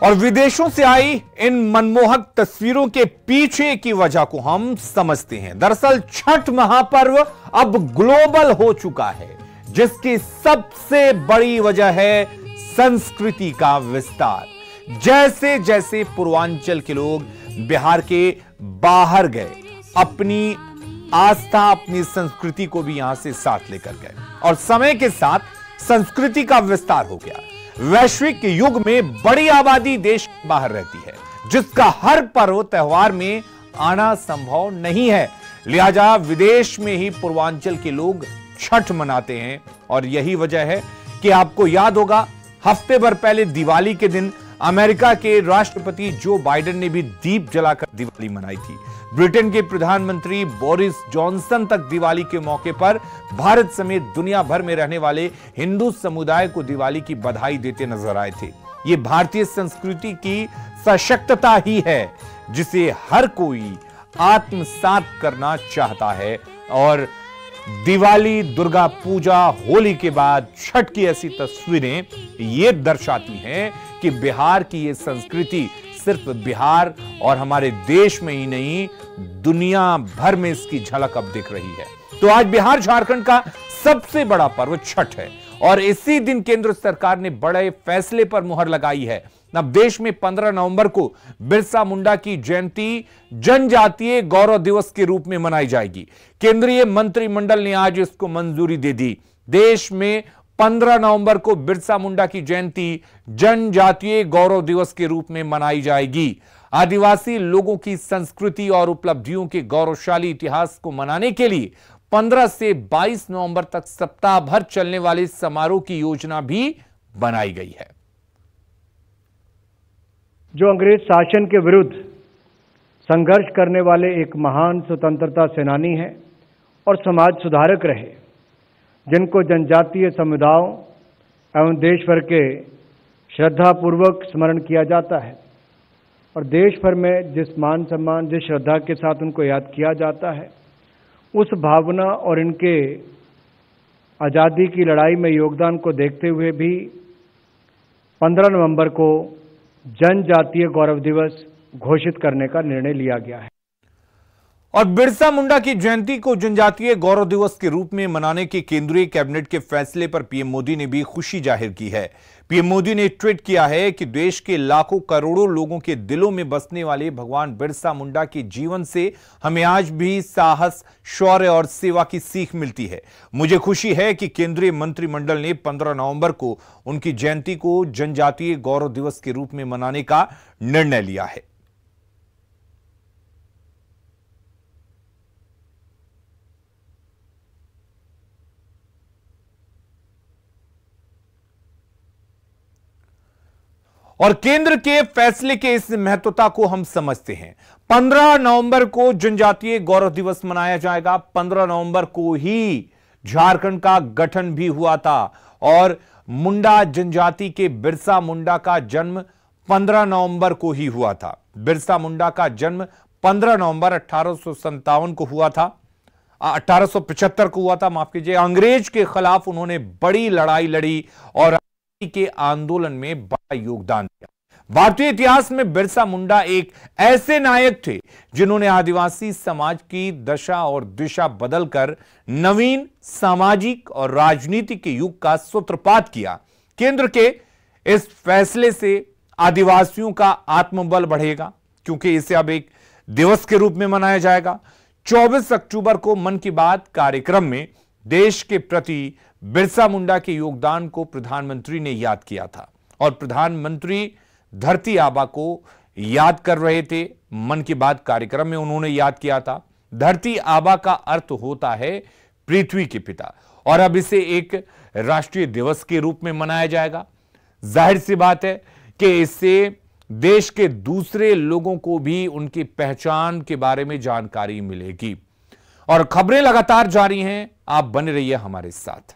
और विदेशों से आई इन मनमोहक तस्वीरों के पीछे की वजह को हम समझते हैं। दरअसल छठ महापर्व अब ग्लोबल हो चुका है, जिसकी सबसे बड़ी वजह है संस्कृति का विस्तार। जैसे जैसे पूर्वांचल के लोग बिहार के बाहर गए, अपनी आस्था, अपनी संस्कृति को भी यहां से साथ लेकर गए और समय के साथ संस्कृति का विस्तार हो गया। वैश्विक युग में बड़ी आबादी देश के बाहर रहती है, जिसका हर पर्व त्योहार में आना संभव नहीं है। लिहाजा विदेश में ही पूर्वांचल के लोग छठ मनाते हैं और यही वजह है कि आपको याद होगा, हफ्ते भर पहले दिवाली के दिन अमेरिका के राष्ट्रपति जो बाइडेन ने भी दीप जलाकर दिवाली मनाई थी। ब्रिटेन के प्रधानमंत्री बोरिस जॉनसन तक दिवाली के मौके पर भारत समेत दुनिया भर में रहने वाले हिंदू समुदाय को दिवाली की बधाई देते नजर आए थे। ये भारतीय संस्कृति की सशक्तता ही है, जिसे हर कोई आत्मसात करना चाहता है। और दिवाली, दुर्गा पूजा, होली के बाद छठ की ऐसी तस्वीरें ये दर्शाती हैं कि बिहार की ये संस्कृति सिर्फ बिहार और हमारे देश में ही नहीं, दुनिया भर में इसकी झलक अब दिख रही है। तो आज बिहार झारखंड का सबसे बड़ा पर्व छठ है और इसी दिन केंद्र सरकार ने बड़े फैसले पर मुहर लगाई है। अब देश में 15 नवंबर को बिरसा मुंडा की जयंती जनजातीय गौरव दिवस के रूप में मनाई जाएगी। केंद्रीय मंत्रिमंडल ने आज इसको मंजूरी दे दी। देश में 15 नवंबर को बिरसा मुंडा की जयंती जनजातीय गौरव दिवस के रूप में मनाई जाएगी। आदिवासी लोगों की संस्कृति और उपलब्धियों के गौरवशाली इतिहास को मनाने के लिए 15 से 22 नवंबर तक सप्ताह भर चलने वाले समारोह की योजना भी बनाई गई है। जो अंग्रेज शासन के विरुद्ध संघर्ष करने वाले एक महान स्वतंत्रता सेनानी हैं और समाज सुधारक रहे, जिनको जनजातीय समुदायों एवं देश भर के श्रद्धापूर्वक स्मरण किया जाता है और देश भर में जिस मान सम्मान, जिस श्रद्धा के साथ उनको याद किया जाता है, उस भावना और इनके आज़ादी की लड़ाई में योगदान को देखते हुए भी 15 नवंबर को जनजातीय गौरव दिवस घोषित करने का निर्णय लिया गया है। और बिरसा मुंडा की जयंती को जनजातीय गौरव दिवस के रूप में मनाने के केंद्रीय कैबिनेट के फैसले पर पीएम मोदी ने भी खुशी जाहिर की है। पीएम मोदी ने ट्वीट किया है कि देश के लाखों करोड़ों लोगों के दिलों में बसने वाले भगवान बिरसा मुंडा के जीवन से हमें आज भी साहस, शौर्य और सेवा की सीख मिलती है। मुझे खुशी है कि केंद्रीय मंत्रिमंडल ने 15 नवंबर को उनकी जयंती को जनजातीय गौरव दिवस के रूप में मनाने का निर्णय लिया है। और केंद्र के फैसले के इस महत्वता को हम समझते हैं। 15 नवंबर को जनजातीय गौरव दिवस मनाया जाएगा। 15 नवंबर को ही झारखंड का गठन भी हुआ था और मुंडा जनजाति के बिरसा मुंडा का जन्म 15 नवंबर को ही हुआ था। बिरसा मुंडा का जन्म 15 नवंबर 1857 को हुआ था, 1875 को हुआ था, माफ कीजिए। अंग्रेज के खिलाफ उन्होंने बड़ी लड़ाई लड़ी और के आंदोलन में बड़ा योगदान दिया। भारतीय इतिहास में बिरसा मुंडा एक ऐसे नायक थे जिन्होंने आदिवासी समाज की दशा और दिशा बदलकर नवीन सामाजिक और राजनीतिक युग का सूत्रपात किया। केंद्र के इस फैसले से आदिवासियों का आत्मबल बढ़ेगा, क्योंकि इसे अब एक दिवस के रूप में मनाया जाएगा। 24 अक्टूबर को मन की बात कार्यक्रम में देश के प्रति बिरसा मुंडा के योगदान को प्रधानमंत्री ने याद किया था और प्रधानमंत्री धरती आबा को याद कर रहे थे। मन की बात कार्यक्रम में उन्होंने याद किया था। धरती आबा का अर्थ होता है पृथ्वी के पिता और अब इसे एक राष्ट्रीय दिवस के रूप में मनाया जाएगा। जाहिर सी बात है कि इससे देश के दूसरे लोगों को भी उनकी पहचान के बारे में जानकारी मिलेगी। और खबरें लगातार जारी हैं, आप बने रहिए हमारे साथ।